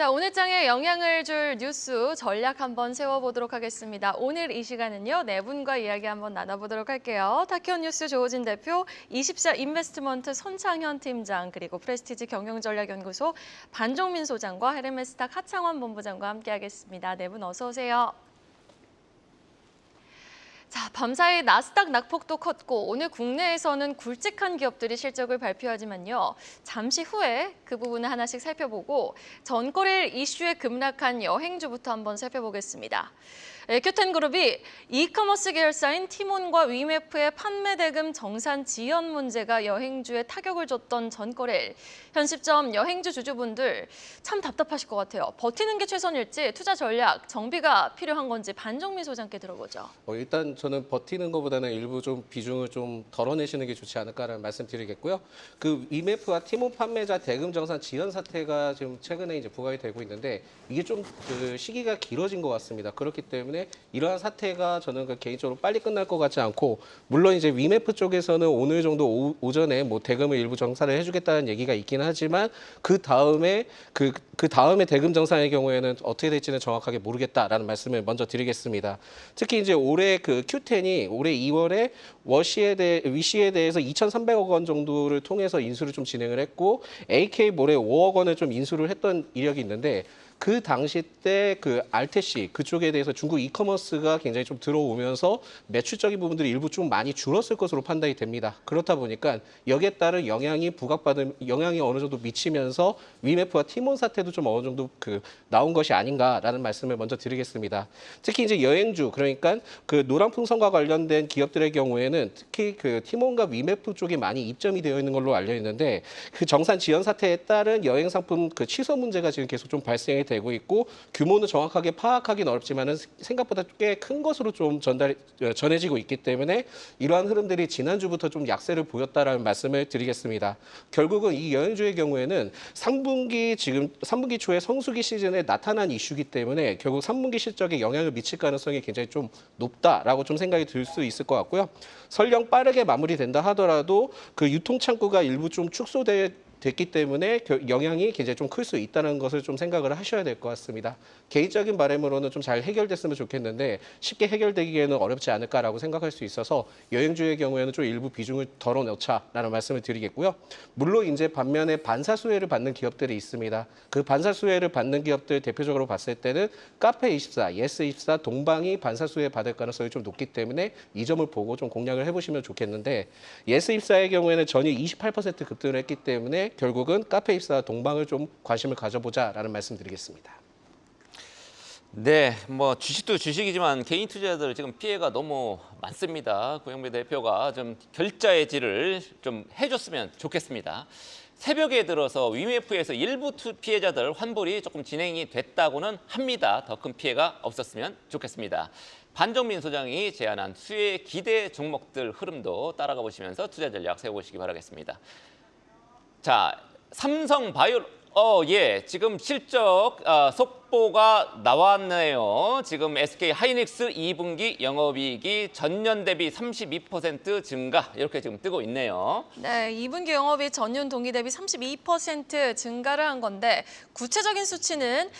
자, 오늘 장에 영향을 줄 뉴스 전략 한번 세워보도록 하겠습니다. 오늘 이 시간은요, 네 분과 이야기 한번 나눠보도록 할게요. 타키온 뉴스 조호진 대표, 24 인베스트먼트 손창현 팀장, 그리고 프레스티지 경영전략연구소 반종민 소장과 헤르메스탁 하창원 본부장과 함께하겠습니다. 네 분 어서 오세요. 자, 밤사이 나스닥 낙폭도 컸고 오늘 국내에서는 굵직한 기업들이 실적을 발표하지만요. 잠시 후에 그 부분을 하나씩 살펴보고 전거래일 이슈에 급락한 여행주부터 한번 살펴보겠습니다. 에큐텐그룹이 이커머스 계열사인 티몬과 위메프의 판매 대금 정산 지연 문제가 여행주에 타격을 줬던 전거래일. 현 시점 여행주 주주분들 참 답답하실 것 같아요. 버티는 게 최선일지 투자 전략, 정비가 필요한 건지 반종민 소장께 들어보죠. 일단 저는 버티는 것보다는 일부 좀 비중을 좀 덜어내시는 게 좋지 않을까라는 말씀드리겠고요. 그 위메프와 티몬 판매자 대금 정산 지연 사태가 지금 최근에 이제 부각이 되고 있는데 이게 좀 그 시기가 길어진 것 같습니다. 그렇기 때문에 이러한 사태가 저는 그 개인적으로 빨리 끝날 것 같지 않고 물론 이제 위메프 쪽에서는 오늘 정도 오전에 뭐 대금을 일부 정산을 해주겠다는 얘기가 있긴 하지만 그 다음에 대금 정산의 경우에는 어떻게 될지는 정확하게 모르겠다라는 말씀을 먼저 드리겠습니다. 특히 이제 올해 그 Q10이 올해 2월에 위시에 대해서 2,300억 원 정도를 통해서 인수를 좀 진행을 했고 AK몰에 5억 원을 좀 인수를 했던 이력이 있는데 그 당시 때 그 알테시 그쪽에 대해서 중국 이커머스가 굉장히 좀 들어오면서 매출적인 부분들이 일부 좀 많이 줄었을 것으로 판단이 됩니다. 그렇다 보니까 여기에 따른 영향이 어느 정도 미치면서 위메프와 티몬 사태도 좀 어느 정도 나온 것이 아닌가라는 말씀을 먼저 드리겠습니다. 특히 이제 여행주 그러니까 그 노랑풍선과 관련된 기업들의 경우에는 특히 그 티몬과 위메프 쪽이 많이 입점이 되어 있는 걸로 알려 있는데 그 정산 지연 사태에 따른 여행 상품 그 취소 문제가 지금 계속 좀 발생이 되고 있고 규모는 정확하게 파악하기는 어렵지만은 생각보다 꽤 큰 것으로 좀 전해지고 있기 때문에 이러한 흐름들이 지난주부터 좀 약세를 보였다라는 말씀을 드리겠습니다. 결국은 이 여행주의 경우에는 3분기 초에 성수기 시즌에 나타난 이슈이기 때문에 결국 3분기 실적에 영향을 미칠 가능성이 굉장히 좀 높다라고 좀 생각이 들 수 있을 것 같고요. 설령 빠르게 마무리된다 하더라도 그 유통 창구가 일부 좀 됐기 때문에 영향이 굉장히 좀 클 수 있다는 것을 좀 생각을 하셔야 될 것 같습니다. 개인적인 바람으로는 좀 잘 해결됐으면 좋겠는데 쉽게 해결되기에는 어렵지 않을까라고 생각할 수 있어서 여행주의 경우에는 좀 일부 비중을 덜어놓자라는 말씀을 드리겠고요. 물론 이제 반면에 반사수혜를 받는 기업들이 있습니다. 그 반사수혜를 받는 기업들 대표적으로 봤을 때는 카페24, 예스24, 동방이 반사수혜 받을 가능성이 좀 높기 때문에 이 점을 보고 좀 공략을 해보시면 좋겠는데 예스24의 경우에는 전일 28% 급등을 했기 때문에 결국은 카페24, 동방을 좀 관심을 가져보자라는 말씀드리겠습니다. 네, 뭐 주식도 주식이지만 개인 투자자들 지금 피해가 너무 많습니다. 고영배 대표가 좀 결자의 질을 좀 해줬으면 좋겠습니다. 새벽에 들어서 위메프에서 일부 피해자들 환불이 조금 진행이 됐다고는 합니다. 더 큰 피해가 없었으면 좋겠습니다. 반종민 소장이 제안한 수혜 기대 종목들 흐름도 따라가 보시면서 투자 전략 세워보시기 바라겠습니다. 자, 삼성바이오 예, 지금 실적 속보가 나왔네요. 지금 SK 하이닉스 2분기 영업이익이 전년 대비 32% 증가 이렇게 지금 뜨고 있네요. 네, 2분기 영업이익 전년 동기 대비 32% 증가를 한 건데 구체적인 수치는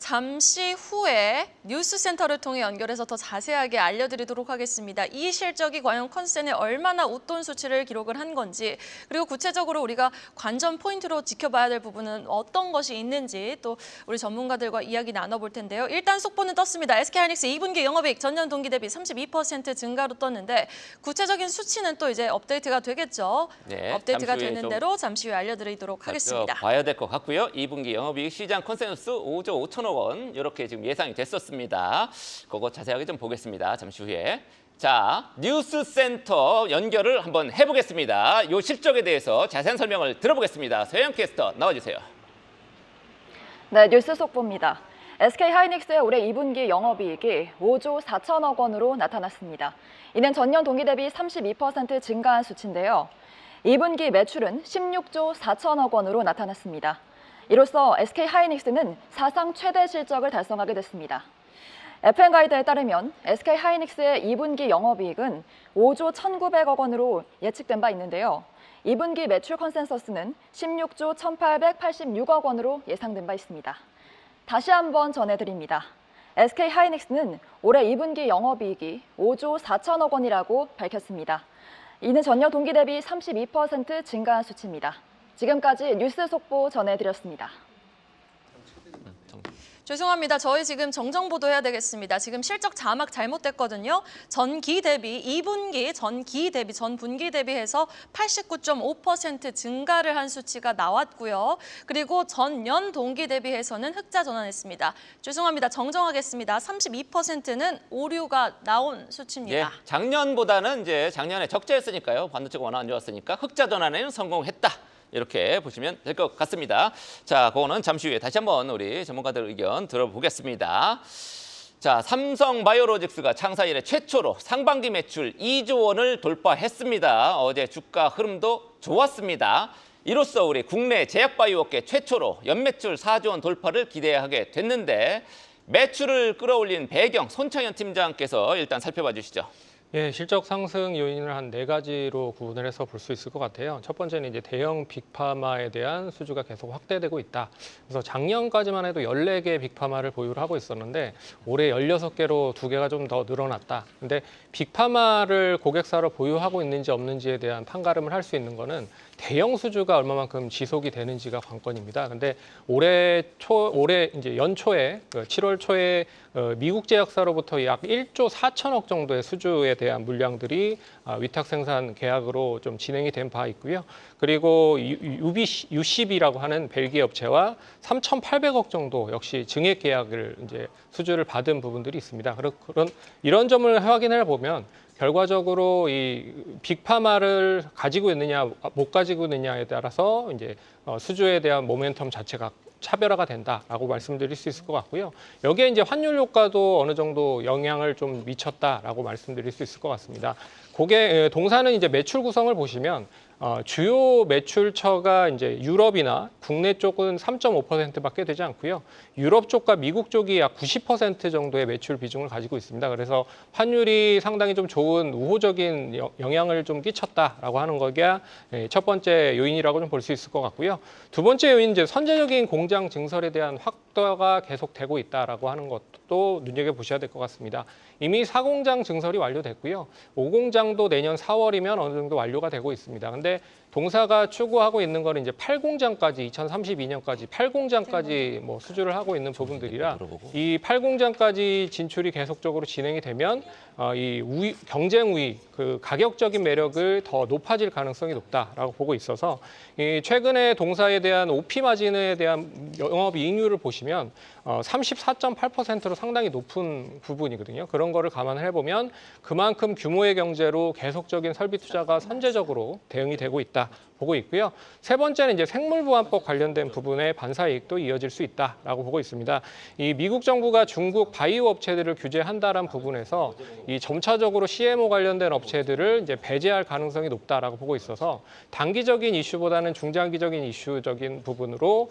잠시 후에 뉴스센터를 통해 연결해서 더 자세하게 알려드리도록 하겠습니다. 이 실적이 과연 컨센에 얼마나 웃돈 수치를 기록을 한 건지 그리고 구체적으로 우리가 관전 포인트로 지켜봐야 될 부분은 어떤 것이 있는지 또 우리 전문가들과 이야기 나눠볼 텐데요. 일단 속보는 떴습니다. SK하이닉스 2분기 영업이익 전년 동기 대비 32% 증가로 떴는데 구체적인 수치는 또 이제 업데이트가 되겠죠. 네, 업데이트가 되는 대로 잠시 후에 알려드리도록 하겠습니다. 봐야 될 것 같고요. 2분기 영업이익 시장 컨센서스 5조 5천억 원 이렇게 지금 예상이 됐었습니다. 그거 자세하게 좀 보겠습니다. 잠시 후에. 자, 뉴스센터 연결을 한번 해보겠습니다. 이 실적에 대해서 자세한 설명을 들어보겠습니다. 서영 캐스터 나와주세요. 네, 뉴스 속보입니다. SK하이닉스의 올해 2분기 영업이익이 5조 4천억 원으로 나타났습니다. 이는 전년 동기 대비 32% 증가한 수치인데요. 2분기 매출은 16조 4천억 원으로 나타났습니다. 이로써 SK하이닉스는 사상 최대 실적을 달성하게 됐습니다. FN가이드에 따르면 SK하이닉스의 2분기 영업이익은 5조 1,900억 원으로 예측된 바 있는데요. 2분기 매출 컨센서스는 16조 1,886억 원으로 예상된 바 있습니다. 다시 한번 전해드립니다. SK하이닉스는 올해 2분기 영업이익이 5조 4천억 원이라고 밝혔습니다. 이는 전년 동기 대비 32% 증가한 수치입니다. 지금까지 뉴스 속보 전해드렸습니다. 죄송합니다. 저희 지금 정정보도해야 되겠습니다. 지금 실적 자막 잘못됐거든요. 전기 대비 2분기 전 분기 대비해서 89.5% 증가를 한 수치가 나왔고요. 그리고 전년 동기 대비해서는 흑자 전환했습니다. 죄송합니다. 정정하겠습니다. 32%는 오류가 나온 수치입니다. 예, 작년보다는 이제 작년에 적자였으니까요. 반도체가 워낙 안 좋았으니까 흑자 전환에는 성공했다. 이렇게 보시면 될 것 같습니다. 자, 그거는 잠시 후에 다시 한번 우리 전문가들 의견 들어보겠습니다. 자, 삼성바이오로직스가 창사 이래 최초로 상반기 매출 2조 원을 돌파했습니다. 어제 주가 흐름도 좋았습니다. 이로써 우리 국내 제약바이오 업계 최초로 연매출 4조 원 돌파를 기대하게 됐는데 매출을 끌어올린 배경 손창현 팀장께서 일단 살펴봐 주시죠. 예, 실적 상승 요인을 한 4가지로 구분을 해서 볼 수 있을 것 같아요. 첫 번째는 이제 대형 빅파마에 대한 수주가 계속 확대되고 있다. 그래서 작년까지만 해도 14개 빅파마를 보유를 하고 있었는데 올해 16개로 2개가 좀 더 늘어났다. 근데 빅파마를 고객사로 보유하고 있는지 없는지에 대한 판가름을 할 수 있는 거는 대형 수주가 얼마만큼 지속이 되는지가 관건입니다. 근데 올해 이제 연초에 7월 초에 미국 제약사로부터 약 1조 4천억 정도의 수주에 대한 물량들이 위탁 생산 계약으로 좀 진행이 된 바 있고요. 그리고 UCB라고 하는 벨기에 업체와 3,800억 정도 역시 증액 계약을 이제 수주를 받은 부분들이 있습니다. 이런 점을 확인해 보면 결과적으로 이 빅파마를 가지고 있느냐 못 가지고 있느냐에 따라서 이제 수주에 대한 모멘텀 자체가 차별화가 된다라고 말씀드릴 수 있을 것 같고요. 여기에 이제 환율 효과도 어느 정도 영향을 좀 미쳤다라고 말씀드릴 수 있을 것 같습니다. 동사는 이제 매출 구성을 보시면 주요 매출처가 이제 유럽이나 국내 쪽은 3.5%밖에 되지 않고요. 유럽 쪽과 미국 쪽이 약 90% 정도의 매출 비중을 가지고 있습니다. 그래서 환율이 상당히 좀 좋은 우호적인 영향을 좀 끼쳤다라고 하는 거가 첫 번째 요인이라고 좀 볼 수 있을 것 같고요. 두 번째 요인 이제 선제적인 공장 증설에 대한 확대가 계속되고 있다라고 하는 것도 눈여겨 보셔야 될 것 같습니다. 이미 4공장 증설이 완료됐고요. 5공장도 내년 4월이면 어느 정도 완료가 되고 있습니다. 근데 동사가 추구하고 있는 거는 이제 8공장까지 2032년까지 8공장까지 뭐 수주를 하고 있는 부분들이라 이 8공장까지 진출이 계속적으로 진행이 되면 이 경쟁 우위, 그 가격적인 매력을 더 높아질 가능성이 높다라고 보고 있어서 최근에 동사에 대한 OP 마진에 대한 영업이익률을 보시면 34.8%로 상당히 높은 부분이거든요. 그런 거를 감안을 해보면 그만큼 규모의 경제로 계속적인 설비 투자가 선제적으로 대응이 되고 있다. 보고 있고요. 세 번째는 이제 생물보안법 관련된 부분의 반사이익도 이어질 수 있다라고 보고 있습니다. 이 미국 정부가 중국 바이오 업체들을 규제한다는 부분에서 이 점차적으로 CMO 관련된 업체들을 이제 배제할 가능성이 높다라고 보고 있어서 단기적인 이슈보다는 중장기적인 이슈적인 부분으로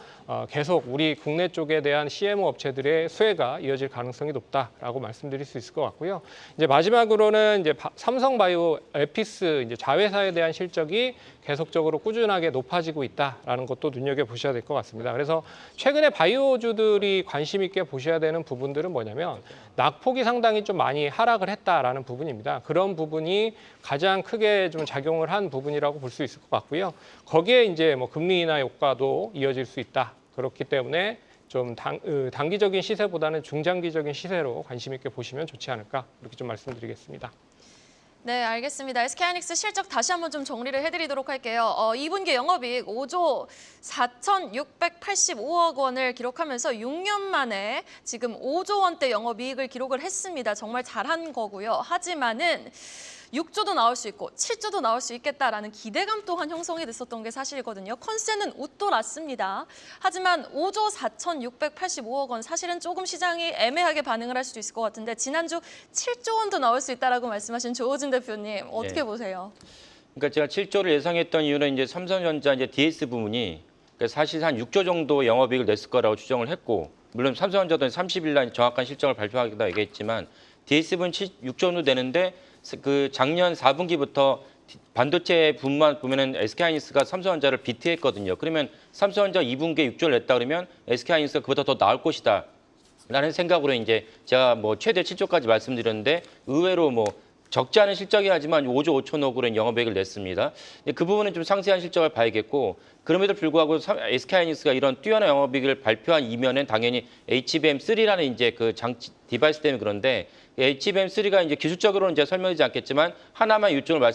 계속 우리 국내 쪽에 대한 CMO 업체들의 수혜가 이어질 가능성이 높다라고 말씀드릴 수 있을 것 같고요. 이제 마지막으로는 이제 삼성바이오 에피스 이제 자회사에 대한 실적이 계속적으로 꾸준하게 높아지고 있다라는 것도 눈여겨 보셔야 될 것 같습니다. 그래서 최근에 바이오주들이 관심 있게 보셔야 되는 부분들은 뭐냐면 낙폭이 상당히 좀 많이 하락을 했다라는 부분입니다. 그런 부분이 가장 크게 좀 작용을 한 부분이라고 볼 수 있을 것 같고요. 거기에 이제 뭐 금리 인하 효과도 이어질 수 있다. 그렇기 때문에 좀 단기적인 시세보다는 중장기적인 시세로 관심 있게 보시면 좋지 않을까 이렇게 좀 말씀드리겠습니다. 네, 알겠습니다. SK하이닉스 실적 다시 한번 좀 정리를 해드리도록 할게요. 2분기 영업이익 5조 4,685억 원을 기록하면서 6년 만에 지금 5조 원대 영업이익을 기록을 했습니다. 정말 잘한 거고요. 하지만은 6조도 나올 수 있고 7조도 나올 수 있겠다라는 기대감 또한 형성이 됐었던 게 사실이거든요. 컨센은 웃돌았습니다. 하지만 5조 4,685억 원 사실은 조금 시장이 애매하게 반응을 할 수도 있을 것 같은데 지난주 7조 원도 나올 수 있다라고 말씀하신 조호진 대표님 어떻게 보세요? 그러니까 제가 7조를 예상했던 이유는 이제 삼성전자 이제 DS 부분이 사실상 6조 정도 영업이익을 냈을 거라고 추정을 했고 물론 삼성전자도 30일 날 정확한 실적을 발표하기도 얘기했지만 DS 부분 6조 정도 되는데 그 작년 4분기부터 반도체 부분만 보면은 SK하이닉스가 삼성전자를 비트했거든요. 그러면 삼성전자 2분기에 6조를 냈다 그러면 SK하이닉스가 그보다 더 나을 것이다. 라는 생각으로 이제 제가 뭐 최대 7조까지 말씀드렸는데 의외로 뭐 적지 않은 실적이 하지만 5조 5천억으로 영업이익을 냈습니다. 그 부분은 좀 상세한 실적을 봐야겠고 그럼에도 불구하고 SK하이닉스가 이런 뛰어난 영업이익을 발표한 이면엔 당연히 HBM3라는 이제 그 장치 디바이스 때문에 그런데 HBM3가 이제 기술적으로는 이제 설명하지 않겠지만 하나만 요점을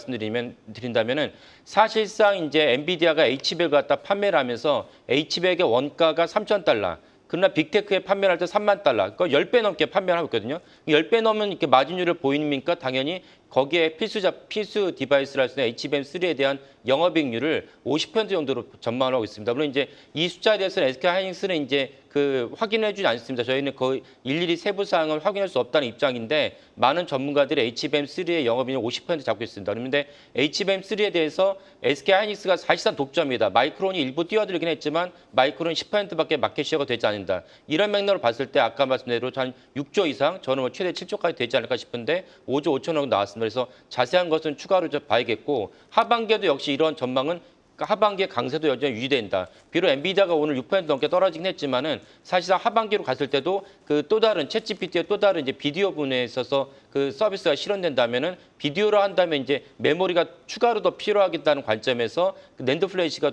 드린다면은 사실상 이제 엔비디아가 HBM을 갖다 판매를 하면서 HBM의 원가가 3,000달러. 그러나 빅테크에 판매를 할 때 3만 달러, 그러니까 10배 넘게 판매를 하고 있거든요. 10배 넘으면 이렇게 마진율을 보이니까 당연히 거기에 필수 디바이스를 할 수 있는 HBM3에 대한 영업이익률을 50% 정도로 전망을 하고 있습니다. 물론 이제 이 숫자에 대해서는 SK하이닉스는 이제 그 확인해 주지 않습니다. 저희는 거의 일일이 세부 사항을 확인할 수 없다는 입장인데 많은 전문가들이 HBM3의 영업이익률 50% 잡고 있습니다. 그런데 HBM3에 대해서 SK하이닉스가 사실상 독점이다. 마이크론이 일부 뛰어들긴 했지만 마이크론 10%밖에 마켓시어가 되지 않는다. 이런 맥락으로 봤을 때 아까 말씀대로 한 6조 이상, 저는 뭐 최대 7조까지 되지 않을까 싶은데 5조 5천억 나왔습니다. 그래서 자세한 것은 추가로 좀 봐야겠고 하반기에도 역시 이런 전망은 하반기의 강세도 여전히 유지된다. 비록 엔비디아가 오늘 6% 넘게 떨어지긴 했지만은 사실상 하반기로 갔을 때도 그 또 다른 챗GPT의 또 다른 이제 비디오 분야에 있어서 그 서비스가 실현된다면은 비디오로 한다면 이제 메모리가 추가로 더 필요하겠다는 관점에서 그 낸드 플래시가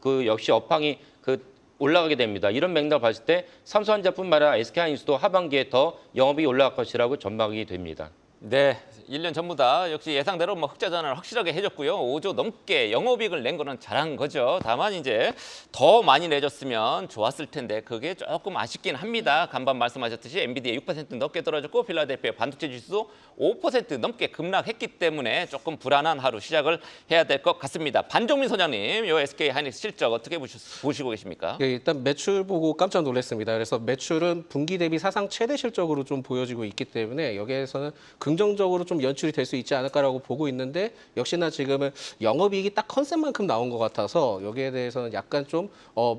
그 역시 업황이 그 올라가게 됩니다. 이런 맥락을 봤을 때 삼성전자뿐만 아니라 SK하이닉스도 하반기에 더 영업이 올라갈 것이라고 전망이 됩니다. 네, 1년 전보다 역시 예상대로 뭐 흑자 전환을 확실하게 해줬고요. 5조 넘게 영업이익을 낸 거는 잘한 거죠. 다만 이제 더 많이 내줬으면 좋았을 텐데 그게 조금 아쉽긴 합니다. 간밤 말씀하셨듯이 엔비디아 6% 넘게 떨어졌고 필라델피아 반도체 지수도 5% 넘게 급락했기 때문에 조금 불안한 하루 시작을 해야 될 것 같습니다. 반종민 소장님, 이 SK하이닉스 실적 어떻게 보시고 계십니까? 예, 일단 매출 보고 깜짝 놀랐습니다. 그래서 매출은 분기 대비 사상 최대 실적으로 좀 보여지고 있기 때문에 여기에서는 긍정적으로 좀 연출이 될 수 있지 않을까라고 보고 있는데 역시나 지금은 영업이익이 딱 컨셉만큼 나온 것 같아서 여기에 대해서는 약간 좀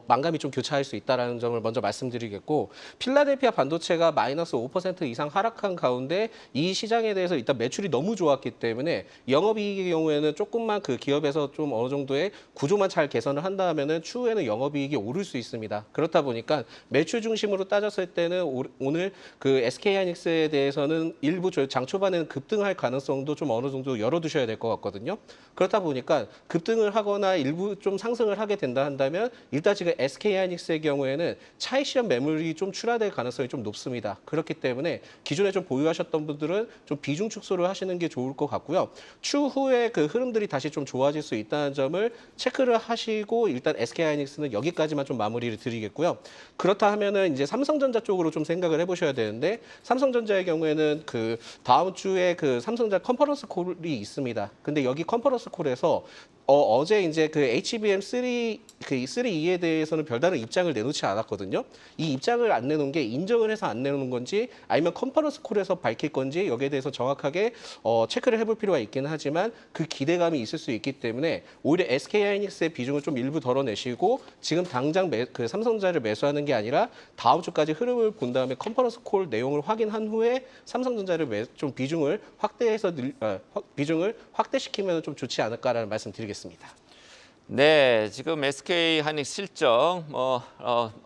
만감이 좀 교차할 수 있다는 점을 먼저 말씀드리겠고 필라델피아 반도체가 마이너스 5% 이상 하락한 가운데 이 시장에 대해서 일단 매출이 너무 좋았기 때문에 영업이익의 경우에는 조금만 그 기업에서 좀 어느 정도의 구조만 잘 개선을 한다면은 추후에는 영업이익이 오를 수 있습니다. 그렇다 보니까 매출 중심으로 따졌을 때는 오늘 그 SK하이닉스에 대해서는 일부 장 초반에는 급등할 가능성도 좀 어느 정도 열어두셔야 될 것 같거든요. 그렇다 보니까 급등을 하거나 일부 좀 상승을 하게 된다 한다면 일단 지금 SK하이닉스의 경우에는 차익 실현 매물이 좀 출하될 가능성이 좀 높습니다. 그렇기 때문에 기존에 좀 보유하셨던 분들은 좀 비중 축소를 하시는 게 좋을 것 같고요. 추후에 그 흐름들이 다시 좀 좋아질 수 있다는 점을 체크를 하시고 일단 SK하이닉스는 여기까지만 좀 마무리를 드리겠고요. 그렇다 하면은 이제 삼성전자 쪽으로 좀 생각을 해보셔야 되는데 삼성전자의 경우에는 그 다음 주에 그 삼성전자 컨퍼런스 콜이 있습니다. 근데 여기 컨퍼런스 콜에서 어제 이제 그 HBM3 그 3E에 대해서는 별다른 입장을 내놓지 않았거든요. 이 입장을 안 내놓은 게 인정을 해서 안 내놓는 건지 아니면 컨퍼런스 콜에서 밝힐 건지 여기에 대해서 정확하게 체크를 해볼 필요가 있기는 하지만 그 기대감이 있을 수 있기 때문에 오히려 SK하이닉스의 비중을 좀 일부 덜어내시고 지금 당장 그 삼성전자를 매수하는 게 아니라 다음 주까지 흐름을 본 다음에 컨퍼런스 콜 내용을 확인한 후에 삼성전자를 좀 비중을 확대시키면 좀 좋지 않을까라는 말씀드리겠습니다. 네, 지금 SK하이닉스 실적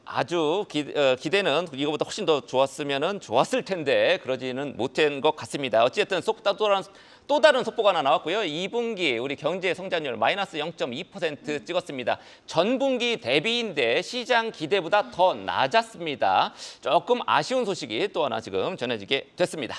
아주 기대는 이거보다 훨씬 더 좋았으면은 좋았을 텐데 그러지는 못한 것 같습니다. 어쨌든 또 다른 속보가 하나 나왔고요. 2분기 우리 경제 성장률 마이너스 0.2% 찍었습니다. 전분기 대비인데 시장 기대보다 더 낮았습니다. 조금 아쉬운 소식이 또 하나 지금 전해지게 됐습니다.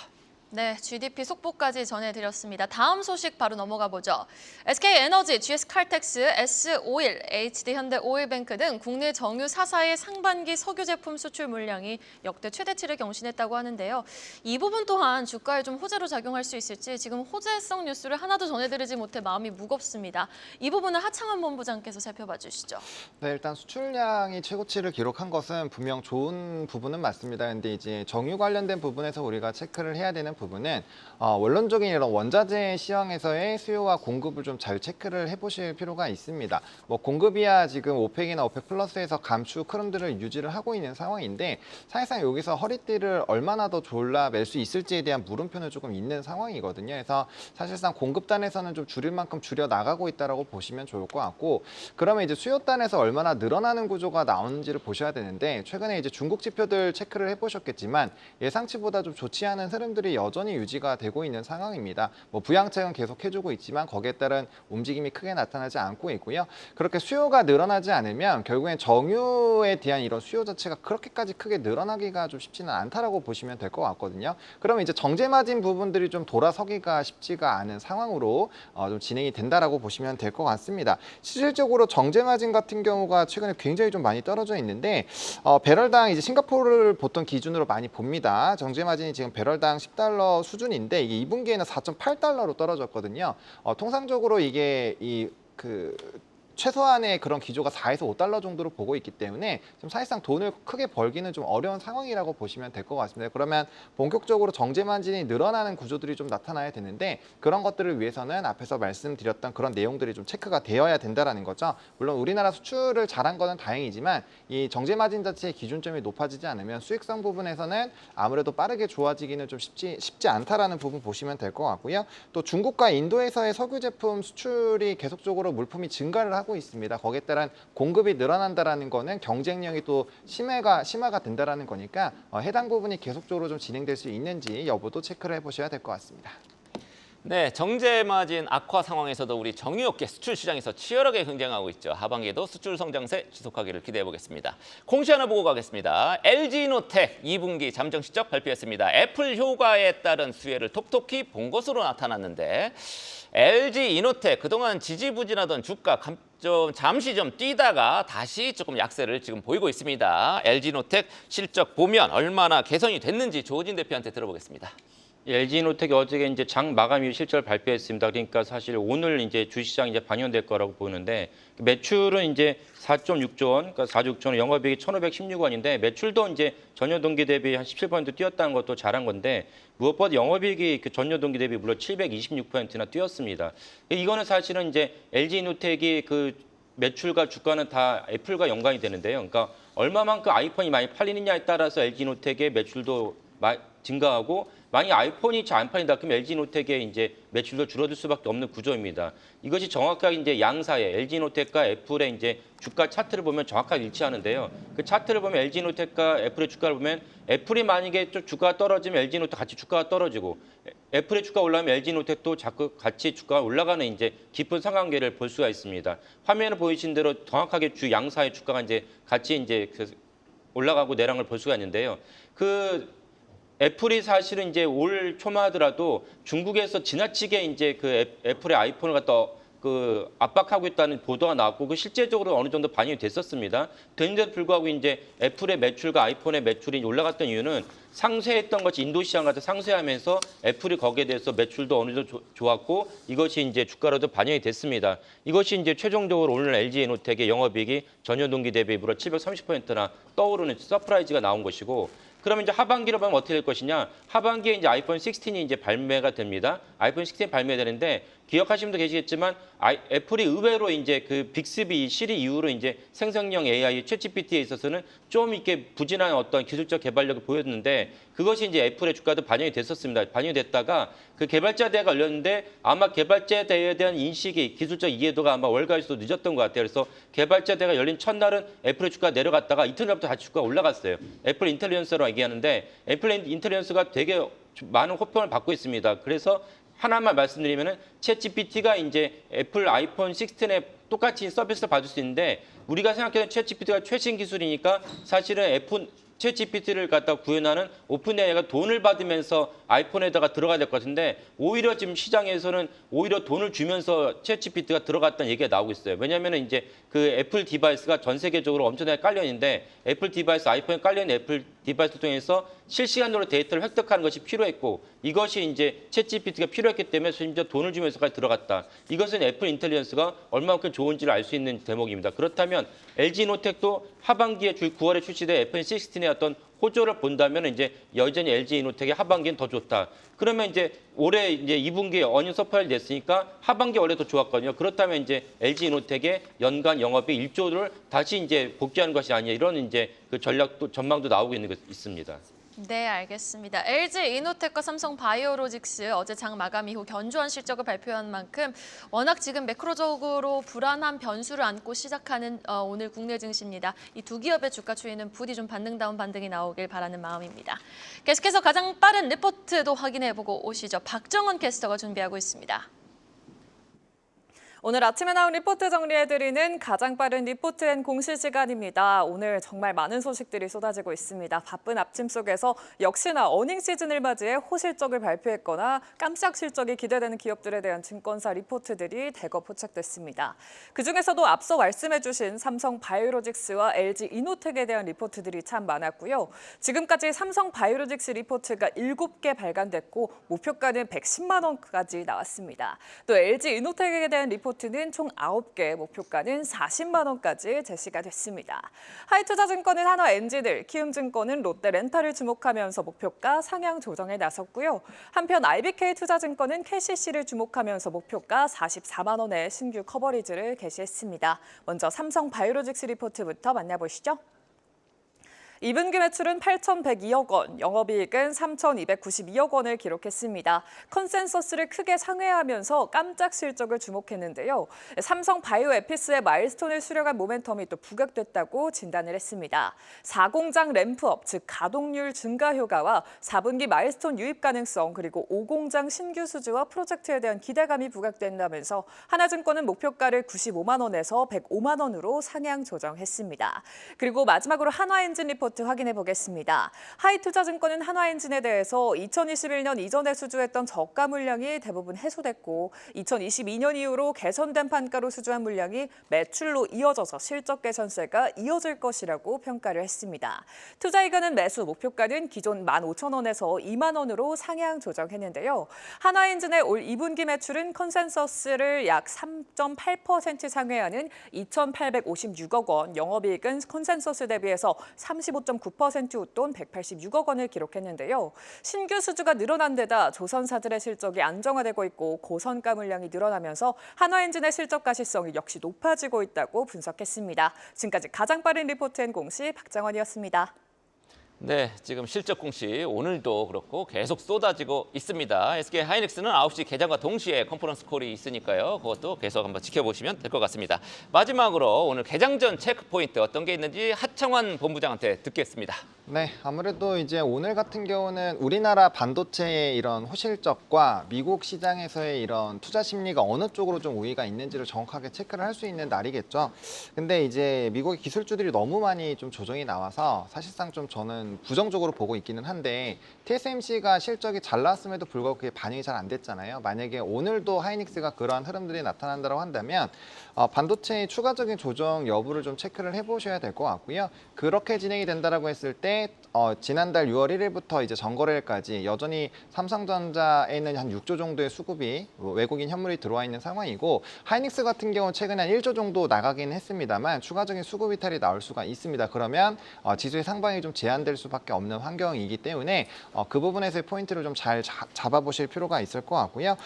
네, GDP 속보까지 전해드렸습니다. 다음 소식 바로 넘어가 보죠. SK에너지, GS칼텍스, S-오일, HD현대오일뱅크 등 국내 정유 4사의 상반기 석유 제품 수출 물량이 역대 최대치를 경신했다고 하는데요. 이 부분 또한 주가에 좀 호재로 작용할 수 있을지 지금 호재성 뉴스를 하나도 전해드리지 못해 마음이 무겁습니다. 이 부분은 하창원 본부장께서 살펴봐 주시죠. 네, 일단 수출량이 최고치를 기록한 것은 분명 좋은 부분은 맞습니다. 근데 이제 정유 관련된 부분에서 우리가 체크를 해야 되는 부분은 원론적인 이런 원자재 시황에서의 수요와 공급을 좀 잘 체크를 해보실 필요가 있습니다. 뭐 공급이야 지금 오펙이나 오펙 플러스에서 감축 흐름들을 유지를 하고 있는 상황인데 사실상 여기서 허리띠를 얼마나 더 졸라맬 수 있을지에 대한 물음표는 조금 있는 상황이거든요. 그래서 사실상 공급단에서는 좀 줄일 만큼 줄여 나가고 있다라고 보시면 좋을 것 같고, 그러면 이제 수요단에서 얼마나 늘어나는 구조가 나오는지를 보셔야 되는데, 최근에 이제 중국 지표들 체크를 해보셨겠지만 예상치보다 좀 좋지 않은 흐름들이 여전히 유지가 되고 있는 상황입니다. 뭐 부양책은 계속 해주고 있지만 거기에 따른 움직임이 크게 나타나지 않고 있고요. 그렇게 수요가 늘어나지 않으면 결국엔 정유에 대한 이런 수요 자체가 그렇게까지 크게 늘어나기가 좀 쉽지는 않다라고 보시면 될 것 같거든요. 그러면 이제 정제마진 부분들이 좀 돌아서기가 쉽지가 않은 상황으로 좀 진행이 된다라고 보시면 될 것 같습니다. 실질적으로 정제마진 같은 경우가 최근에 굉장히 좀 많이 떨어져 있는데 배럴당 이제 싱가포르를 보통 기준으로 많이 봅니다. 정제마진이 지금 배럴당 $10 수준인데 이게 2분기에는 4.8달러로 떨어졌거든요. 통상적으로 이게 최소한의 그런 기조가 4에서 5달러 정도로 보고 있기 때문에 좀 사실상 돈을 크게 벌기는 좀 어려운 상황이라고 보시면 될 것 같습니다. 그러면 본격적으로 정제마진이 늘어나는 구조들이 좀 나타나야 되는데 그런 것들을 위해서는 앞에서 말씀드렸던 그런 내용들이 좀 체크가 되어야 된다라는 거죠. 물론 우리나라 수출을 잘한 거는 다행이지만 이 정제마진 자체의 기준점이 높아지지 않으면 수익성 부분에서는 아무래도 빠르게 좋아지기는 좀 쉽지 않다라는 부분 보시면 될 것 같고요. 또 중국과 인도에서의 석유 제품 수출이 계속적으로 물품이 증가를 하고 있습니다. 거기에 따른 공급이 늘어난다라는 거는 경쟁력이 또 심화가 된다라는 거니까 해당 부분이 계속적으로 좀 진행될 수 있는지 여부도 체크를 해보셔야 될 것 같습니다. 네, 정제마진 악화 상황에서도 우리 정유업계 수출 시장에서 치열하게 경쟁하고 있죠. 하반기에도 수출 성장세 지속하기를 기대해 보겠습니다. 공시 하나 보고 가겠습니다. LG노텍 2분기 잠정 실적 발표했습니다. 애플 효과에 따른 수혜를 톡톡히 본 것으로 나타났는데 LG이노텍 그동안 지지부진하던 주가 잠시 좀 뛰다가 다시 조금 약세를 지금 보이고 있습니다. LG노텍 실적 보면 얼마나 개선이 됐는지 조진 대표한테 들어보겠습니다. LG노텍이 어저께 이제 장 마감 이후 실적을 발표했습니다. 그러니까 사실 오늘 이제 주시장 이제 반영될 거라고 보는데 매출은 이제 4.6조 원, 그러니까 4조 원, 영업이익이 1,516원인데 매출도 이제 전년 동기 대비 한 17% 뛰었다는 것도 잘한 건데 무엇보다 영업이익이 그 전년 동기 대비 물론 726%나 뛰었습니다. 이거는 사실은 이제 LG노텍이 그 매출과 주가는 다 애플과 연관이 되는데요. 그러니까 얼마만큼 아이폰이 많이 팔리느냐에 따라서 LG노텍의 매출도 증가하고 만약 아이폰이 잘 안 팔린다 그러면 LG노텍의 이제 매출도 줄어들 수밖에 없는 구조입니다. 이것이 정확하게 이제 양사의 LG노텍과 애플의 이제 주가 차트를 보면 정확하게 일치하는데요. 그 차트를 보면 LG노텍과 애플의 주가를 보면 애플이 만약에 좀 주가가 떨어지면 LG노텍 같이 주가가 떨어지고 애플의 주가 올라가면 LG노텍도 자꾸 같이 주가가 올라가는 이제 깊은 상관계를 볼 수가 있습니다. 화면에 보이신 대로 정확하게 주 양사의 주가가 이제 같이 이제 올라가고 내려가는 걸 볼 수가 있는데요. 애플이 사실은 이제 올 초만 하더라도 중국에서 지나치게 이제 그 애플의 아이폰을 갖다 압박하고 있다는 보도가 나왔고 그 실제적으로 어느 정도 반영이 됐었습니다. 됐는데도 불구하고 이제 애플의 매출과 아이폰의 매출이 올라갔던 이유는 상쇄했던 것이 인도 시장 같은 상쇄하면서 애플이 거기에 대해서 매출도 어느 정도 좋았고 이것이 이제 주가로도 반영이 됐습니다. 이것이 이제 최종적으로 오늘 LG에노텍의 영업이익이 전년 동기 대비 무려 730%나 떠오르는 서프라이즈가 나온 것이고 그러면 이제 하반기로 보면 어떻게 될 것이냐? 하반기에 이제 아이폰 16이 이제 발매가 됩니다. 아이폰 16 발매되는데 기억하시는 분도 계시겠지만 애플이 의외로 이제 그 빅스비 시리 이후로 이제 생성형 AI 챗GPT에 있어서는 좀 이렇게 부진한 어떤 기술적 개발력을 보였는데 그것이 이제 애플의 주가도 반영이 됐었습니다. 반영이 됐다가 그 개발자 대회가 열렸는데 아마 개발자 대회에 대한 인식이 기술적 이해도가 아마 월가에서도 늦었던 것 같아요. 그래서 개발자 대회가 열린 첫날은 애플의 주가가 내려갔다가 이틀 전부터 다시 주가가 올라갔어요. 애플 인텔리전스라고 얘기하는데 애플 인텔리전스가 되게 많은 호평을 받고 있습니다. 그래서 하나만 말씀드리면은 챗GPT가 이제 애플 아이폰 16에 똑같이 서비스를 받을 수 있는데 우리가 생각하는 챗GPT가 최신 기술이니까 사실은 애플 챗GPT를 갖다 구현하는 오픈AI가 돈을 받으면서 아이폰에다가 들어가야 될 것 같은데 오히려 지금 시장에서는 오히려 돈을 주면서 챗GPT가 들어갔다는 얘기가 나오고 있어요. 왜냐하면 이제 그 애플 디바이스가 전 세계적으로 엄청나게 깔려 있는데 애플 디바이스, 아이폰에 깔려 있는 애플 디바이스 통해서 실시간으로 데이터를 획득하는 것이 필요했고 이것이 이제 챗GPT가 필요했기 때문에 심지어 돈을 주면서까지 들어갔다. 이것은 애플 인텔리전스가 얼마만큼 좋은지를 알 수 있는 대목입니다. 그렇다면 LG노텍도 하반기에 9월에 출시된 애플 16의 어떤 호조를 본다면 이제 여전히 LG 이노텍의 하반기는 더 좋다. 그러면 이제 올해 이제 2분기에 어닝 서프라이즈 됐으니까 하반기 원래 더 좋았거든요. 그렇다면 이제 LG 이노텍의 연간 영업이 1조를 다시 이제 복귀하는 것이 아니냐 이런 이제 그 전략도 전망도 나오고 있는 것 있습니다. 네, 알겠습니다. LG 이노텍과 삼성 바이오로직스 어제 장 마감 이후 견조한 실적을 발표한 만큼 워낙 지금 매크로적으로 불안한 변수를 안고 시작하는 오늘 국내 증시입니다. 이 두 기업의 주가 추이는 부디 좀 반등다운 반등이 나오길 바라는 마음입니다. 계속해서 가장 빠른 리포트도 확인해보고 오시죠. 박정원 캐스터가 준비하고 있습니다. 오늘 아침에 나온 리포트 정리해드리는 가장 빠른 리포트 앤 공시 시간입니다. 오늘 정말 많은 소식들이 쏟아지고 있습니다. 바쁜 아침 속에서 역시나 어닝 시즌을 맞이해 호실적을 발표했거나 깜짝 실적이 기대되는 기업들에 대한 증권사 리포트들이 대거 포착됐습니다. 그중에서도 앞서 말씀해주신 삼성 바이오로직스와 LG 이노텍에 대한 리포트들이 참 많았고요. 지금까지 삼성 바이오로직스 리포트가 7개 발간됐고 목표가는 110만 원까지 나왔습니다. 또 LG 이노텍에 대한 리포트는 총 9개, 목표가는 40만 원까지 제시가 됐습니다. 하이투자증권은 한화엔진을, 키움증권은 롯데렌탈을 주목하면서 목표가 상향 조정에 나섰고요. 한편 IBK투자증권은 KCC를 주목하면서 목표가 44만 원의 신규 커버리지를 게시했습니다. 먼저 삼성 바이오로직스 리포트부터 만나보시죠. 2분기 매출은 8,102억 원, 영업이익은 3,292억 원을 기록했습니다. 컨센서스를 크게 상회하면서 깜짝 실적을 주목했는데요. 삼성 바이오에피스의 마일스톤을 수령한 모멘텀이 또 부각됐다고 진단을 했습니다. 4공장 램프업, 즉 가동률 증가 효과와 4분기 마일스톤 유입 가능성, 그리고 5공장 신규 수주와 프로젝트에 대한 기대감이 부각된다면서 하나증권은 목표가를 95만 원에서 105만 원으로 상향 조정했습니다. 그리고 마지막으로 한화엔진 리포트 확인해 보겠습니다. 하이투자증권은 한화엔진에 대해서 2021년 이전에 수주했던 저가 물량이 대부분 해소됐고 2022년 이후로 개선된 판가로 수주한 물량이 매출로 이어져서 실적 개선세가 이어질 것이라고 평가를 했습니다. 투자이익은 매수 목표가는 기존 15,000원에서 2만 원으로 상향 조정했는데요. 한화엔진의 올 2분기 매출은 컨센서스를 약 3.8% 상회하는 2,856억 원, 영업이익은 컨센서스 대비해서 35.9% 웃돈 186억 원을 기록했는데요. 신규 수주가 늘어난 데다 조선사들의 실적이 안정화되고 있고 고선가 물량이 늘어나면서 한화엔진의 실적 가시성이 역시 높아지고 있다고 분석했습니다. 지금까지 가장 빠른 리포트 앤 공시 박정원이었습니다. 네, 지금 실적 공시 오늘도 그렇고 계속 쏟아지고 있습니다. SK 하이닉스는 9시 개장과 동시에 컨퍼런스 콜이 있으니까요. 그것도 계속 한번 지켜보시면 될 것 같습니다. 마지막으로 오늘 개장 전 체크 포인트 어떤 게 있는지 하창환 본부장한테 듣겠습니다. 네, 아무래도 이제 오늘 같은 경우는 우리나라 반도체의 이런 호실적과 미국 시장에서의 이런 투자 심리가 어느 쪽으로 좀 우위가 있는지를 정확하게 체크를 할 수 있는 날이겠죠. 근데 이제 미국의 기술주들이 너무 많이 좀 조정이 나와서 사실상 좀 저는 부정적으로 보고 있기는 한데 TSMC가 실적이 잘 나왔음에도 불구하고 그게 반영이 잘 안 됐잖아요. 만약에 오늘도 하이닉스가 그러한 흐름들이 나타난다고 한다면 반도체의 추가적인 조정 여부를 좀 체크를 해보셔야 될 것 같고요. 그렇게 진행이 된다라고 했을 때 지난달 6월 1일부터 이제 전거래일까지 여전히 삼성전자에는 한 6조 정도의 수급이 외국인 현물이 들어와 있는 상황이고 하이닉스 같은 경우는 최근에 한 1조 정도 나가긴 했습니다만 추가적인 수급 이탈이 나올 수가 있습니다. 그러면 지수의 상방이 좀 제한될 수밖에 없는 환경이기 때문에 그 부분에서의 포인트를 좀 잘 잡아보실 필요가 있을 것 같고요.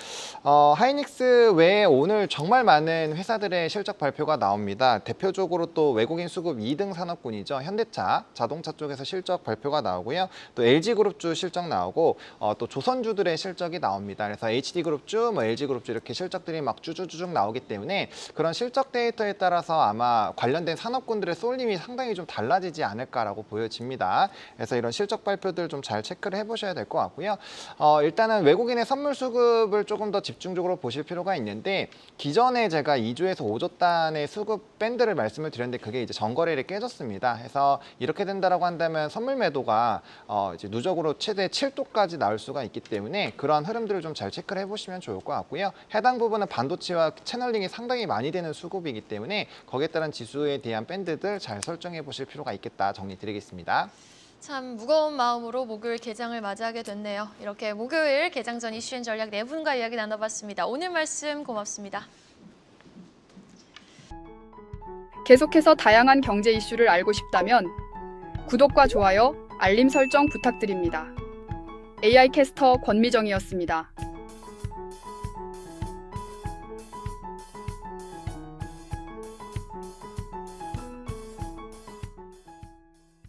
하이닉스 외에 오늘 정말 많은 회사들의 실적 발표가 나옵니다. 대표적으로 또 외국인 수급 2등 산업군이죠. 현대차, 자동차 쪽에서 실적 발표가 나오고요. 또 LG그룹주 실적 나오고 또 조선주들의 실적이 나옵니다. 그래서 HD그룹주, LG그룹주 이렇게 실적들이 막 쭈쭈쭈쭉 나오기 때문에 그런 실적 데이터에 따라서 아마 관련된 산업군들의 쏠림이 상당히 좀 달라지지 않을까라고 보여집니다. 그래서 이런 실적 발표들 좀 잘 체크를 해보셔야 될 것 같고요. 일단은 외국인의 선물 수급을 조금 더 집중적으로 보실 필요가 있는데 기존에 제가 2조에서 5조 단의 수급 밴드를 말씀을 드렸는데 그게 이제 전거래일에 깨졌습니다. 해서 이렇게 된다라고 한다면 선물 매도가 이제 누적으로 최대 7도까지 나올 수가 있기 때문에 그러한 흐름들을 좀 잘 체크를 해보시면 좋을 것 같고요. 해당 부분은 반도체와 채널링이 상당히 많이 되는 수급이기 때문에 거기에 따른 지수에 대한 밴드들 잘 설정해 보실 필요가 있겠다 정리드리겠습니다. 참 무거운 마음으로 목요일 개장을 맞이하게 됐네요. 이렇게 목요일 개장 전 이슈 앤 전략 네 분과 이야기 나눠봤습니다. 오늘 말씀 고맙습니다. 계속해서 다양한 경제 이슈를 알고 싶다면 구독과 좋아요 알림 설정 부탁드립니다. AI 캐스터 권미정이었습니다.